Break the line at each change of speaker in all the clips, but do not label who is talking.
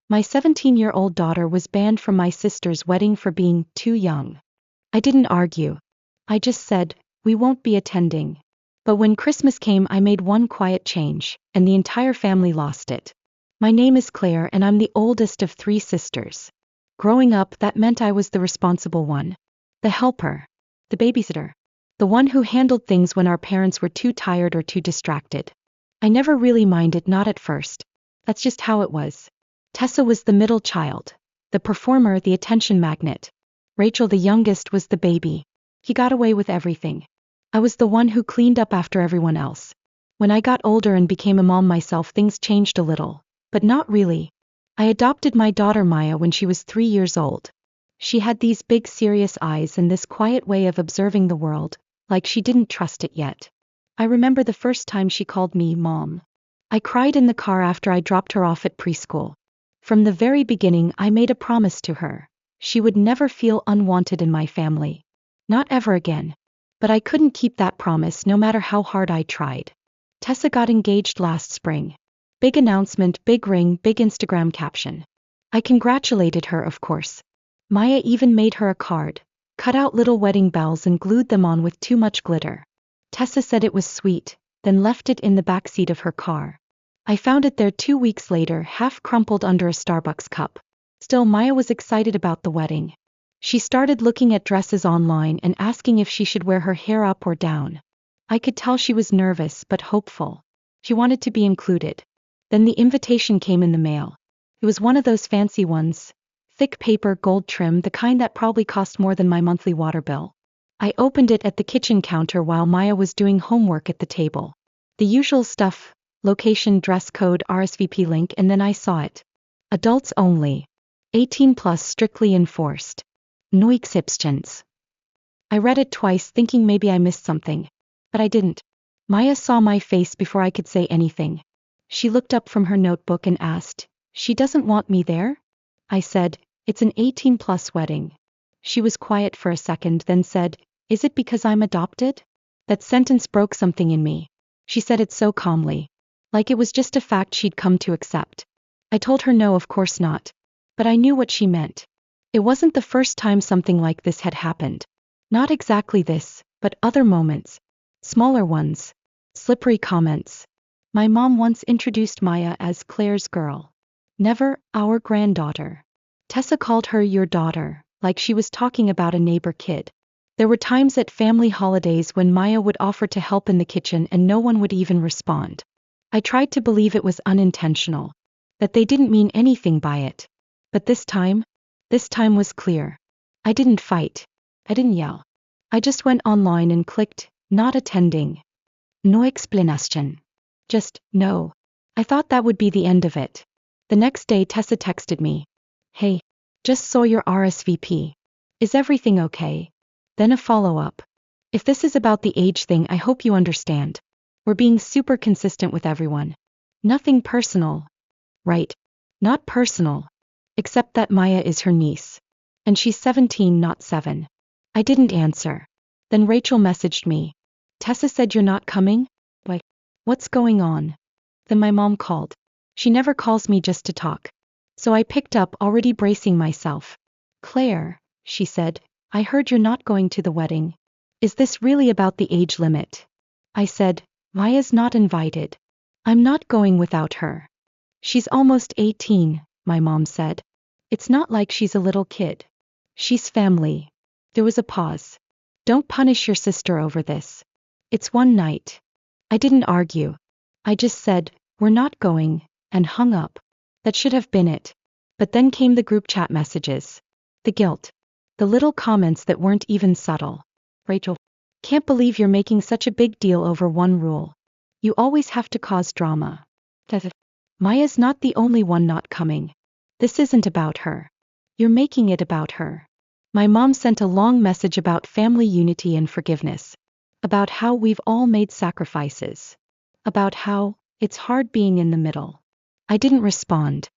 My 17-year-old daughter was banned from my sister's wedding for being too young. I didn't argue. I just said, we won't be attending. But when Christmas came, I made one quiet change, and the entire family lost it. My name is Claire and I'm the oldest of 3 sisters. Growing up, that meant I was the responsible one. The helper. The babysitter. The one who handled things when our parents were too tired or too distracted. I never really minded, not at first. That's just how it was. Tessa was the middle child. The performer, the attention magnet. Rachel, the youngest, was the baby. He got away with everything. I was the one who cleaned up after everyone else. When I got older and became a mom myself, things changed a little. But not really. I adopted my daughter Maya when she was 3 years old. She had these big serious eyes and this quiet way of observing the world, like she didn't trust it yet. I remember the first time she called me Mom. I cried in the car after I dropped her off at preschool. From the very beginning, I made a promise to her. She would never feel unwanted in my family. Not ever again. But I couldn't keep that promise no matter how hard I tried. Tessa got engaged last spring. Big announcement, big ring, big Instagram caption. I congratulated her, of course. Maya even made her a card, cut out little wedding bells and glued them on with too much glitter. Tessa said it was sweet, then left it in the backseat of her car. I found it there 2 weeks later, half crumpled under a Starbucks cup. Still, Maya was excited about the wedding. She started looking at dresses online and asking if she should wear her hair up or down. I could tell she was nervous but hopeful. She wanted to be included. Then the invitation came in the mail. It was one of those fancy ones. Thick paper, gold trim, the kind that probably cost more than my monthly water bill. I opened it at the kitchen counter while Maya was doing homework at the table. The usual stuff, location, dress code, RSVP link, and then I saw it. Adults only. 18 plus, strictly enforced. No exceptions. I read it twice thinking maybe I missed something. But I didn't. Maya saw my face before I could say anything. She looked up from her notebook and asked, "She doesn't want me there?" I said, "It's an 18 plus wedding." She was quiet for a second, then said, "Is it because I'm adopted?" That sentence broke something in me. She said it so calmly. Like it was just a fact she'd come to accept. I told her no, of course not. But I knew what she meant. It wasn't the first time something like this had happened. Not exactly this, but other moments. Smaller ones. Slippery comments. My mom once introduced Maya as Claire's girl. Never our granddaughter. Tessa called her your daughter, like she was talking about a neighbor kid. There were times at family holidays when Maya would offer to help in the kitchen and no one would even respond. I tried to believe it was unintentional, that they didn't mean anything by it. But this time was clear. I didn't fight. I didn't yell. I just went online and clicked, not attending. No explanation. Just, no. I thought that would be the end of it. The next day Tessa texted me. "Hey, just saw your RSVP. Is everything okay?" Then a follow-up. "If this is about the age thing, I hope you understand. We're being super consistent with everyone. Nothing personal. Right? Not personal. Except that Maya is her niece. And she's 17, not 7. I didn't answer. Then Rachel messaged me. "Tessa said you're not coming?" Like, what's going on? Then my mom called. She never calls me just to talk. So I picked up, already bracing myself. "Claire," she said, "I heard you're not going to the wedding. Is this really about the age limit?" I said, "Maya's not invited. I'm not going without her." "She's almost 18, my mom said. "It's not like she's a little kid. She's family." There was a pause. "Don't punish your sister over this. It's one night." I didn't argue. I just said, "We're not going," and hung up. That should have been it. But then came the group chat messages. The guilt. The little comments that weren't even subtle. "Rachel, can't believe you're making such a big deal over one rule. You always have to cause drama." "Maya's not the only one not coming. This isn't about her. You're making it about her." My mom sent a long message about family unity and forgiveness. About how we've all made sacrifices. About how it's hard being in the middle. I didn't respond.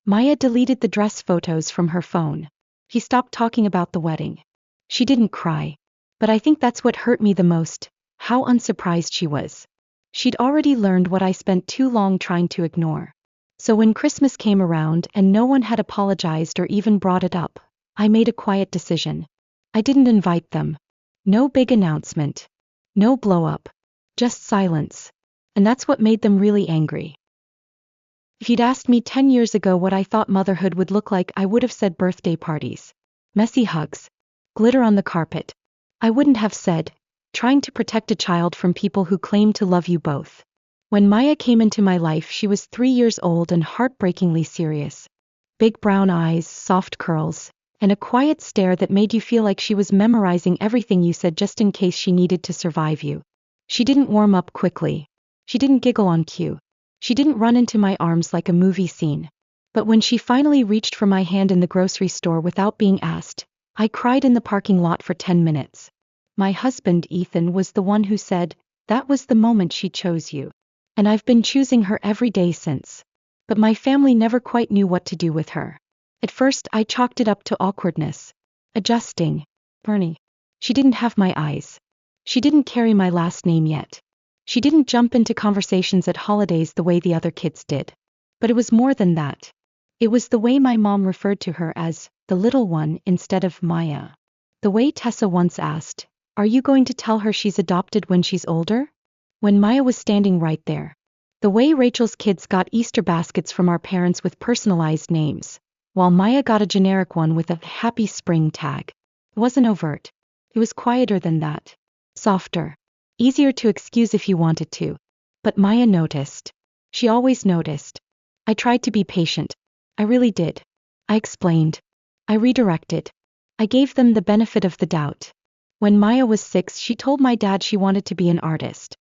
Maya deleted the dress photos from her phone. He stopped talking about the wedding. She didn't cry. But I think that's what hurt me the most, how unsurprised she was. She'd already learned what I spent too long trying to ignore. So when Christmas came around and no one had apologized or even brought it up, I made a quiet decision. I didn't invite them. No big announcement. No blow up. Just silence. And that's what made them really angry. If you'd asked me 10 years ago what I thought motherhood would look like, I would have said birthday parties, messy hugs, glitter on the carpet. I wouldn't have said, trying to protect a child from people who claim to love you both. When Maya came into my life, she was 3 years old and heartbreakingly serious. Big brown eyes, soft curls, and a quiet stare that made you feel like she was memorizing everything you said just in case she needed to survive you. She didn't warm up quickly. She didn't giggle on cue. She didn't run into my arms like a movie scene. But when she finally reached for my hand in the grocery store without being asked, I cried in the parking lot for 10 minutes. My husband, Ethan, was the one who said, "That was the moment she chose you." And I've been choosing her every day since. But my family never quite knew what to do with her. At first, I chalked it up to awkwardness. Adjusting. Bernie. She didn't have my eyes. She didn't carry my last name yet. She didn't jump into conversations at holidays the way the other kids did. But it was more than that. It was the way my mom referred to her as the little one instead of Maya. The way Tessa once asked, "Are you going to tell her she's adopted when she's older?" When Maya was standing right there. The way Rachel's kids got Easter baskets from our parents with personalized names, while Maya got a generic one with a "Happy Spring" tag. It wasn't overt. It was quieter than that. Softer. Easier to excuse if you wanted to. But Maya noticed. She always noticed. I tried to be patient. I really did. I explained. I redirected. I gave them the benefit of the doubt. When Maya was 6, she told my dad she wanted to be an artist.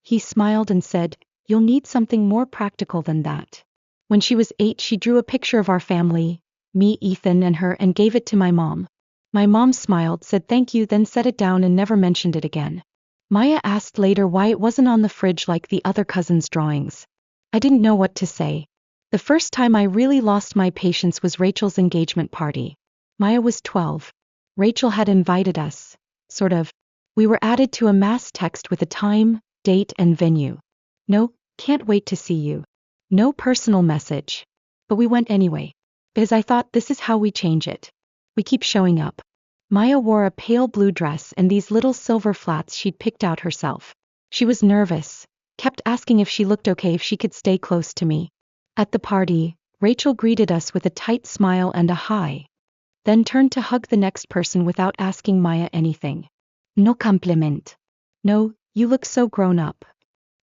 He smiled and said, "You'll need something more practical than that." When she was 8, she drew a picture of our family, me, Ethan, and her, and gave it to my mom. My mom smiled, said thank you, then set it down and never mentioned it again. Maya asked later why it wasn't on the fridge like the other cousins' drawings. I didn't know what to say. The first time I really lost my patience was Rachel's engagement party. Maya was 12. Rachel had invited us. Sort of. We were added to a mass text with a time, date, and venue. No, can't wait to see you. No personal message. But we went anyway. Because I thought this is how we change it. We keep showing up. Maya wore a pale blue dress and these little silver flats she'd picked out herself. She was nervous, kept asking if she looked okay, if she could stay close to me. At the party, Rachel greeted us with a tight smile and a hi. Then turned to hug the next person without asking Maya anything. No compliment. No, you look so grown up.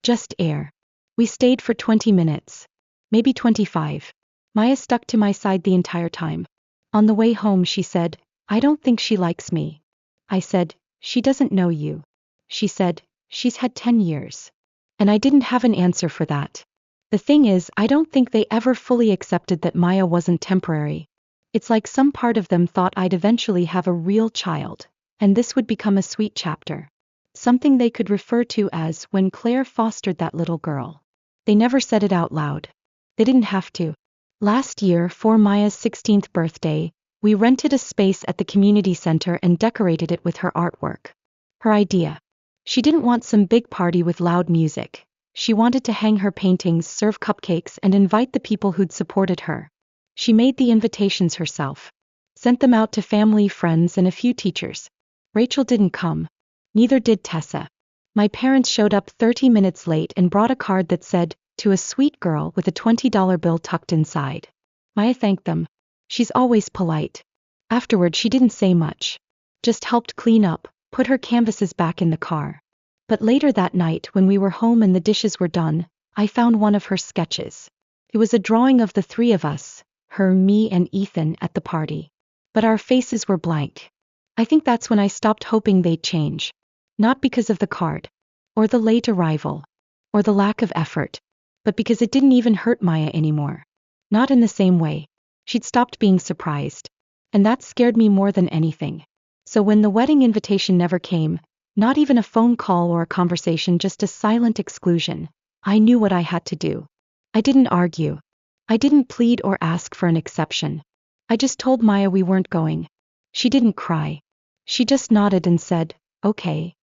Just air. We stayed for 20 minutes. Maybe 25. Maya stuck to my side the entire time. On the way home she said, "I don't think she likes me." I said, "She doesn't know you." She said, "She's had 10 years. And I didn't have an answer for that. The thing is, I don't think they ever fully accepted that Maya wasn't temporary. It's like some part of them thought I'd eventually have a real child, and this would become a sweet chapter. Something they could refer to as when Claire fostered that little girl. They never said it out loud. They didn't have to. Last year, for Maya's 16th birthday, we rented a space at the community center and decorated it with her artwork. Her idea. She didn't want some big party with loud music. She wanted to hang her paintings, serve cupcakes, and invite the people who'd supported her. She made the invitations herself. Sent them out to family, friends, and a few teachers. Rachel didn't come. Neither did Tessa. My parents showed up 30 minutes late and brought a card that said, "To a sweet girl," with a $20 bill tucked inside. Maya thanked them. She's always polite. Afterward, she didn't say much. Just helped clean up, put her canvases back in the car. But later that night, when we were home and the dishes were done, I found one of her sketches. It was a drawing of the three of us, her, me, and Ethan, at the party. But our faces were blank. I think that's when I stopped hoping they'd change. Not because of the card, or the late arrival, or the lack of effort, but because it didn't even hurt Maya anymore. Not in the same way. She'd stopped being surprised. And that scared me more than anything. So when the wedding invitation never came, not even a phone call or a conversation, just a silent exclusion, I knew what I had to do. I didn't argue. I didn't plead or ask for an exception. I just told Maya we weren't going. She didn't cry. She just nodded and said, "Okay."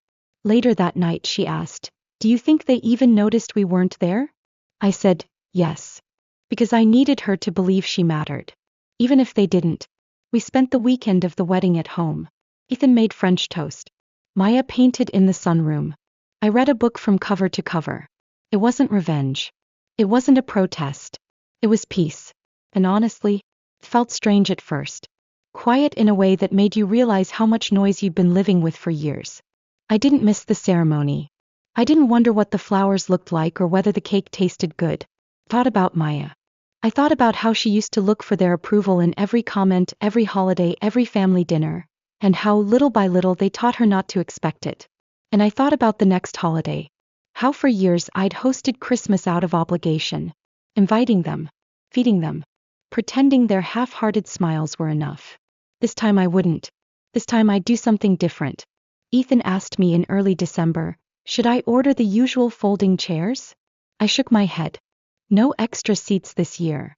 Later that night she asked, "Do you think they even noticed we weren't there?" I said, "Yes." because I needed her to believe she mattered. Even if they didn't. We spent the weekend of the wedding at home. Ethan made French toast. Maya painted in the sunroom. I read a book from cover to cover. It wasn't revenge. It wasn't a protest. It was peace. And honestly, it felt strange at first. Quiet in a way that made you realize how much noise you'd been living with for years. I didn't miss the ceremony. I didn't wonder what the flowers looked like or whether the cake tasted good. Thought about Maya. I thought about how she used to look for their approval in every comment, every holiday, every family dinner, and how little by little they taught her not to expect it. And I thought about the next holiday. How for years I'd hosted Christmas out of obligation, inviting them, feeding them, pretending their half-hearted smiles were enough. This time I wouldn't. This time I'd do something different. Ethan asked me in early December, should I order the usual folding chairs? I shook my head. No extra seats this year.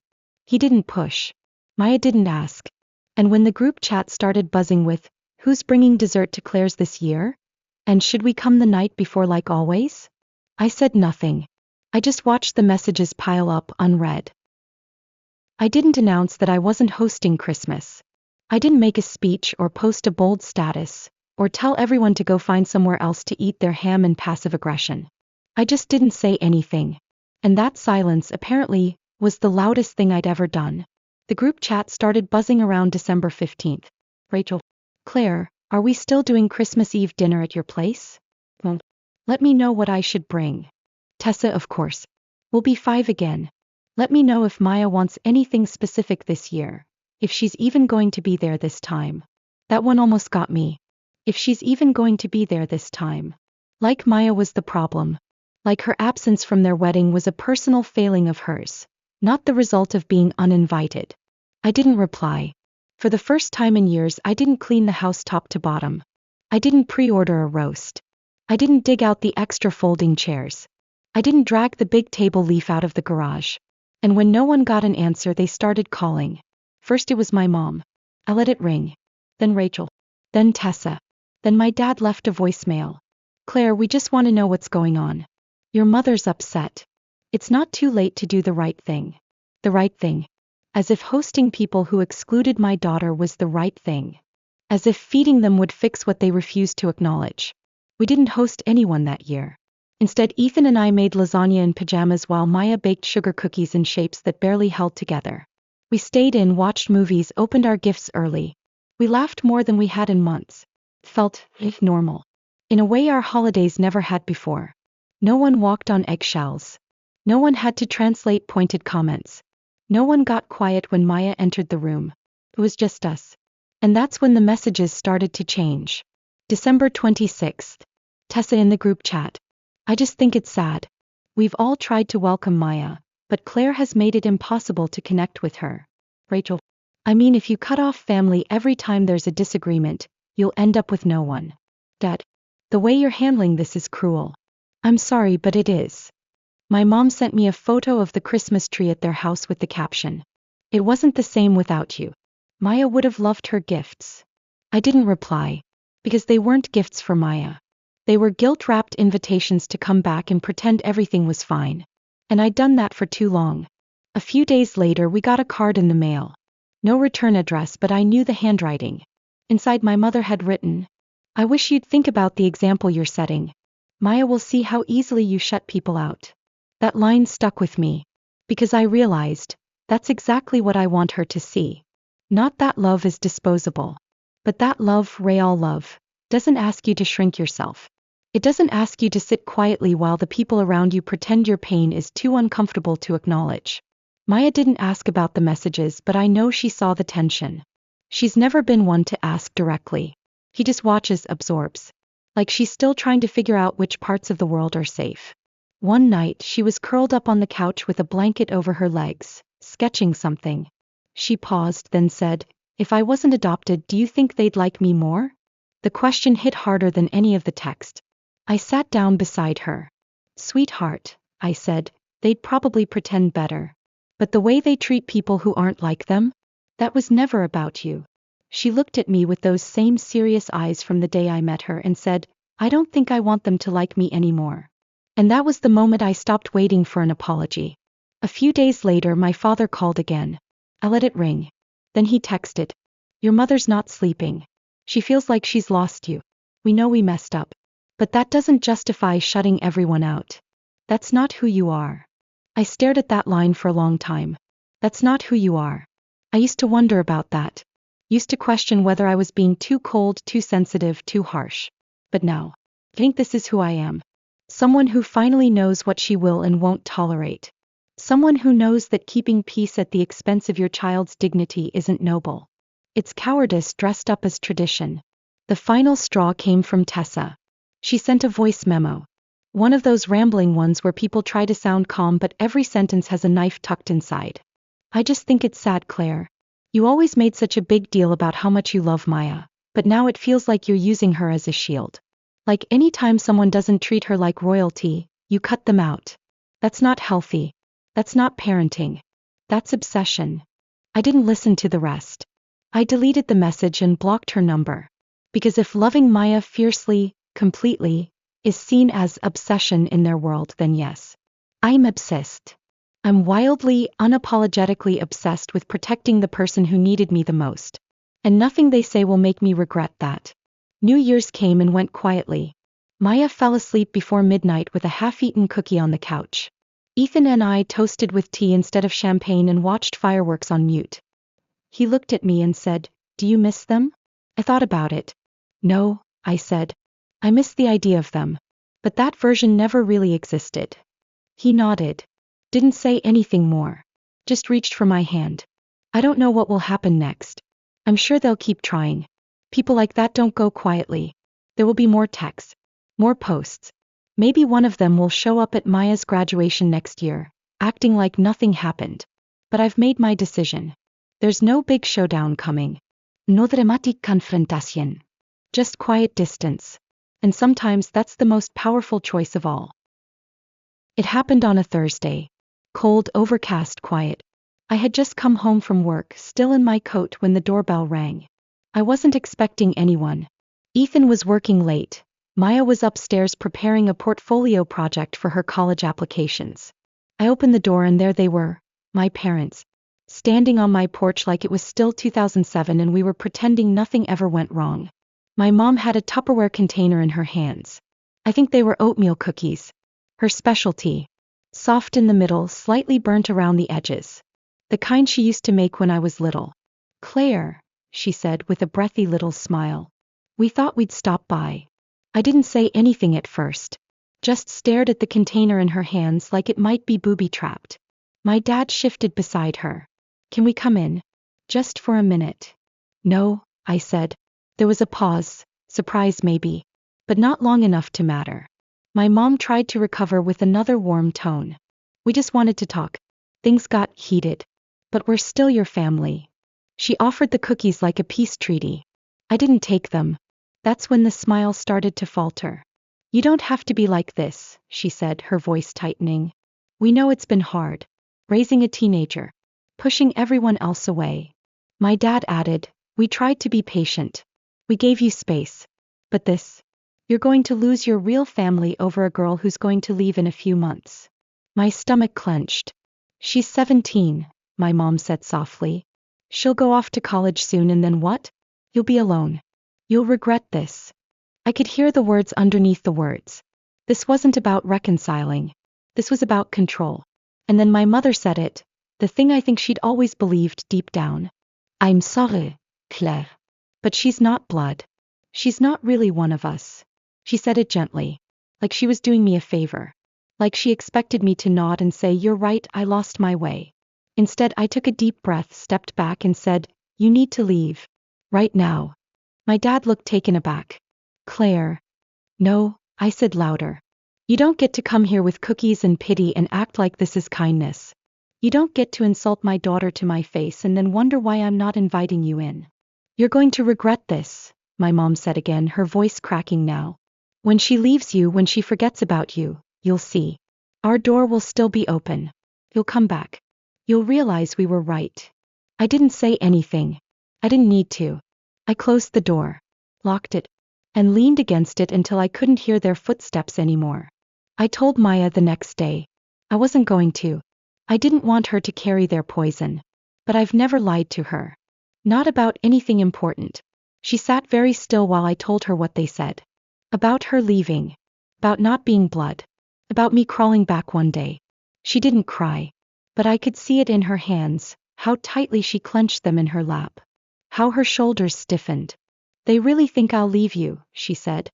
He didn't push. Maya didn't ask. And when the group chat started buzzing with, who's bringing dessert to Claire's this year? And should we come the night before like always? I said nothing. I just watched the messages pile up unread. I didn't announce that I wasn't hosting Christmas. I didn't make a speech or post a bold status, or tell everyone to go find somewhere else to eat their ham and passive aggression. I just didn't say anything. And that silence, apparently, was the loudest thing I'd ever done. The group chat started buzzing around December 15th. Rachel. Claire, are we still doing Christmas Eve dinner at your place? Well, let me know what I should bring. Tessa, of course. We'll be 5 again. Let me know if Maya wants anything specific this year. If she's even going to be there this time. That one almost got me. If she's even going to be there this time. Like Maya was the problem. Like her absence from their wedding was a personal failing of hers, not the result of being uninvited. I didn't reply. For the first time in years, I didn't clean the house top to bottom. I didn't pre-order a roast. I didn't dig out the extra folding chairs. I didn't drag the big table leaf out of the garage. And when no one got an answer, they started calling. First it was my mom. I let it ring. Then Rachel. Then Tessa. Then my dad left a voicemail. Claire, we just want to know what's going on. Your mother's upset. It's not too late to do the right thing. The right thing. As if hosting people who excluded my daughter was the right thing. As if feeding them would fix what they refused to acknowledge. We didn't host anyone that year. Instead, Ethan and I made lasagna in pajamas while Maya baked sugar cookies in shapes that barely held together. We stayed in, watched movies, opened our gifts early. We laughed more than we had in months. It felt normal. In a way our holidays never had before. No one walked on eggshells. No one had to translate pointed comments. No one got quiet when Maya entered the room. It was just us. And that's when the messages started to change. December 26th. Tessa in the group chat. I just think it's sad. We've all tried to welcome Maya, but Claire has made it impossible to connect with her. Rachel. I mean, if you cut off family every time there's a disagreement, you'll end up with no one. Dad. The way you're handling this is cruel. I'm sorry, but it is. My mom sent me a photo of the Christmas tree at their house with the caption, "It wasn't the same without you." Maya would have loved her gifts. I didn't reply. Because they weren't gifts for Maya. They were guilt-wrapped invitations to come back and pretend everything was fine. And I'd done that for too long. A few days later we got a card in the mail. No return address, but I knew the handwriting. Inside, my mother had written, "I wish you'd think about the example you're setting. Maya will see how easily you shut people out." That line stuck with me. Because I realized, that's exactly what I want her to see. Not that love is disposable. But that love, real love, doesn't ask you to shrink yourself. It doesn't ask you to sit quietly while the people around you pretend your pain is too uncomfortable to acknowledge. Maya didn't ask about the messages, but I know she saw the tension. She's never been one to ask directly. He just watches, absorbs. Like she's still trying to figure out which parts of the world are safe. One night, she was curled up on the couch with a blanket over her legs, sketching something. She paused, then said, "If I wasn't adopted, do you think they'd like me more?" The question hit harder than any of the text. I sat down beside her. "Sweetheart," I said, "they'd probably pretend better. But the way they treat people who aren't like them? That was never about you." She looked at me with those same serious eyes from the day I met her and said, "I don't think I want them to like me anymore." And that was the moment I stopped waiting for an apology. A few days later my father called again. I let it ring. Then he texted. Your mother's not sleeping. She feels like she's lost you. We know we messed up. But that doesn't justify shutting everyone out. That's not who you are. I stared at that line for a long time. That's not who you are. I used to wonder about that. Used to question whether I was being too cold, too sensitive, too harsh. But now, I think this is who I am. Someone who finally knows what she will and won't tolerate. Someone who knows that keeping peace at the expense of your child's dignity isn't noble. It's cowardice dressed up as tradition. The final straw came from Tessa. She sent a voice memo. One of those rambling ones where people try to sound calm but every sentence has a knife tucked inside. I just think it's sad, Claire. You always made such a big deal about how much you love Maya, but now it feels like you're using her as a shield. Like any time someone doesn't treat her like royalty, you cut them out. That's not healthy. That's not parenting. That's obsession. I didn't listen to the rest. I deleted the message and blocked her number. Because if loving Maya fiercely, completely, is seen as obsession in their world, then yes. I'm obsessed. I'm wildly, unapologetically obsessed with protecting the person who needed me the most. And nothing they say will make me regret that. New Year's came and went quietly. Maya fell asleep before midnight with a half-eaten cookie on the couch. Ethan and I toasted with tea instead of champagne and watched fireworks on mute. He looked at me and said, "Do you miss them?" I thought about it. "No," I said. "I miss the idea of them. But that version never really existed." He nodded. Didn't say anything more. Just reached for my hand. I don't know what will happen next. I'm sure they'll keep trying. People like that don't go quietly. There will be more texts. More posts. Maybe one of them will show up at Maya's graduation next year, acting like nothing happened. But I've made my decision. There's no big showdown coming. No dramatic confrontación. Just quiet distance. And sometimes that's the most powerful choice of all. It happened on a Thursday. Cold, overcast, quiet. I had just come home from work, still in my coat when the doorbell rang. I wasn't expecting anyone. Ethan was working late. Maya was upstairs preparing a portfolio project for her college applications. I opened the door and there they were, my parents, standing on my porch like it was still 2007 and we were pretending nothing ever went wrong. My mom had a Tupperware container in her hands. I think they were oatmeal cookies. Her specialty. Soft in the middle, slightly burnt around the edges. The kind she used to make when I was little. "Claire," she said with a breathy little smile. "We thought we'd stop by." I didn't say anything at first. Just stared at the container in her hands like it might be booby-trapped. My dad shifted beside her. "Can we come in? Just for a minute?" "No," I said. There was a pause, surprise maybe. But not long enough to matter. My mom tried to recover with another warm tone. "We just wanted to talk. Things got heated. But we're still your family." She offered the cookies like a peace treaty. I didn't take them. That's when the smile started to falter. "You don't have to be like this," she said, her voice tightening. "We know it's been hard. Raising a teenager. Pushing everyone else away." My dad added, "We tried to be patient. We gave you space. But this? You're going to lose your real family over a girl who's going to leave in a few months." My stomach clenched. "She's 17, my mom said softly. "She'll go off to college soon and then what? You'll be alone. You'll regret this." I could hear the words underneath the words. This wasn't about reconciling. This was about control. And then my mother said it, the thing I think she'd always believed deep down. "I'm sorry, Claire. But she's not blood. She's not really one of us." She said it gently, like she was doing me a favor. Like she expected me to nod and say, "You're right, I lost my way." Instead, I took a deep breath, stepped back and said, "You need to leave. Right now." My dad looked taken aback. "Claire." "No," I said louder. "You don't get to come here with cookies and pity and act like this is kindness. You don't get to insult my daughter to my face and then wonder why I'm not inviting you in. You're going to regret this," my mom said again, her voice cracking now. "When she leaves you, when she forgets about you, you'll see. Our door will still be open. You'll come back. You'll realize we were right." I didn't say anything. I didn't need to. I closed the door, locked it, and leaned against it until I couldn't hear their footsteps anymore. I told Maya the next day. I wasn't going to. I didn't want her to carry their poison. But I've never lied to her. Not about anything important. She sat very still while I told her what they said. About her leaving. About not being blood. About me crawling back one day. She didn't cry. But I could see it in her hands, how tightly she clenched them in her lap. How her shoulders stiffened. They really think I'll leave you, she said.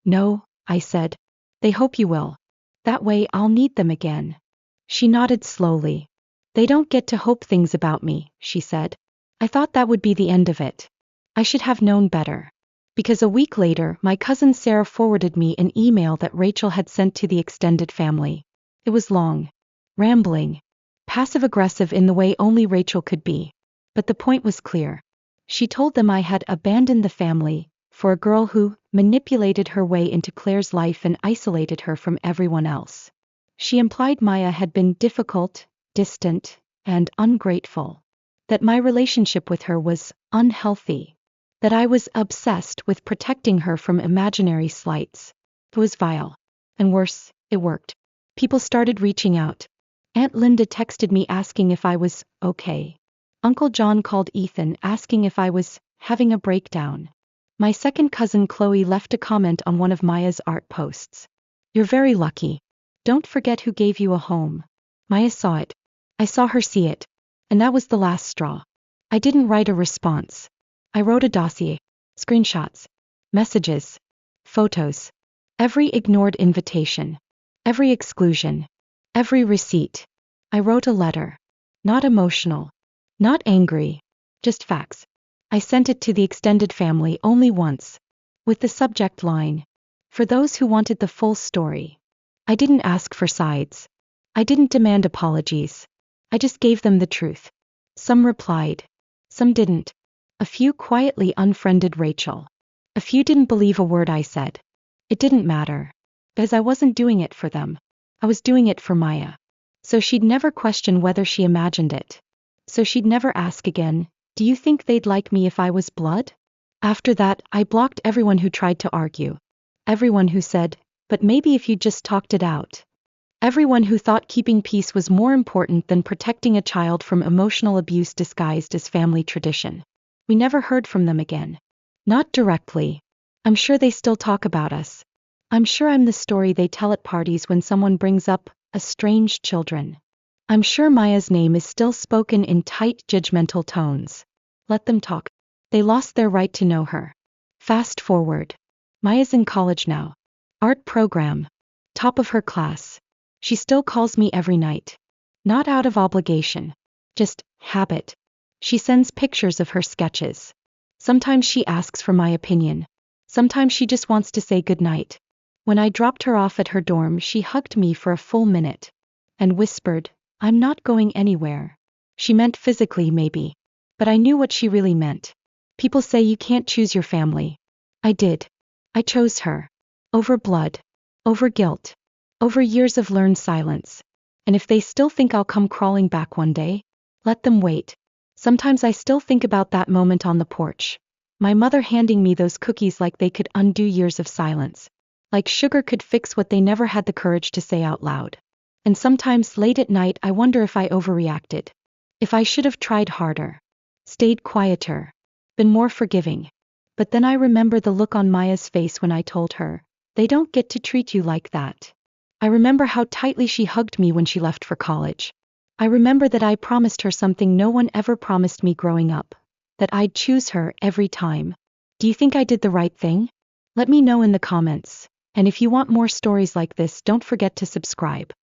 No, I said. They hope you will. That way I'll need them again. She nodded slowly. They don't get to hope things about me, she said. I thought that would be the end of it. I should have known better. Because a week later, my cousin Sarah forwarded me an email that Rachel had sent to the extended family. It was long. Rambling. Passive-aggressive in the way only Rachel could be. But the point was clear. She told them I had abandoned the family for a girl who manipulated her way into Claire's life and isolated her from everyone else. She implied Maya had been difficult, distant, and ungrateful. That my relationship with her was unhealthy. That I was obsessed with protecting her from imaginary slights. It was vile. And worse, it worked. People started reaching out. Aunt Linda texted me asking if I was okay. Uncle John called Ethan asking if I was having a breakdown. My second cousin Chloe left a comment on one of Maya's art posts. You're very lucky. Don't forget who gave you a home. Maya saw it. I saw her see it. And that was the last straw. I didn't write a response. I wrote a dossier. Screenshots. Messages. Photos. Every ignored invitation. Every exclusion. Every receipt. I wrote a letter. Not emotional. Not angry. Just facts. I sent it to the extended family only once. With the subject line. For those who wanted the full story. I didn't ask for sides. I didn't demand apologies. I just gave them the truth. Some replied. Some didn't. A few quietly unfriended Rachel. A few didn't believe a word I said. It didn't matter. Because I wasn't doing it for them. I was doing it for Maya. So she'd never question whether she imagined it. So she'd never ask again, do you think they'd like me if I was blood? After that, I blocked everyone who tried to argue. Everyone who said, but maybe if you just talked it out. Everyone who thought keeping peace was more important than protecting a child from emotional abuse disguised as family tradition. We never heard from them again. Not directly. I'm sure they still talk about us. I'm sure I'm the story they tell at parties when someone brings up estranged children. I'm sure Maya's name is still spoken in tight, judgmental tones. Let them talk. They lost their right to know her. Fast forward. Maya's in college now. Art program. Top of her class. She still calls me every night. Not out of obligation. Just habit. She sends pictures of her sketches. Sometimes she asks for my opinion. Sometimes she just wants to say goodnight. When I dropped her off at her dorm, she hugged me for a full minute. And whispered, I'm not going anywhere. She meant physically maybe. But I knew what she really meant. People say you can't choose your family. I did. I chose her. Over blood. Over guilt. Over years of learned silence. And if they still think I'll come crawling back one day, let them wait. Sometimes I still think about that moment on the porch. My mother handing me those cookies like they could undo years of silence. Like sugar could fix what they never had the courage to say out loud. And sometimes late at night I wonder if I overreacted. If I should have tried harder. Stayed quieter. Been more forgiving. But then I remember the look on Maya's face when I told her, they don't get to treat you like that. I remember how tightly she hugged me when she left for college. I remember that I promised her something no one ever promised me growing up. That I'd choose her every time. Do you think I did the right thing? Let me know in the comments. And if you want more stories like this, don't forget to subscribe.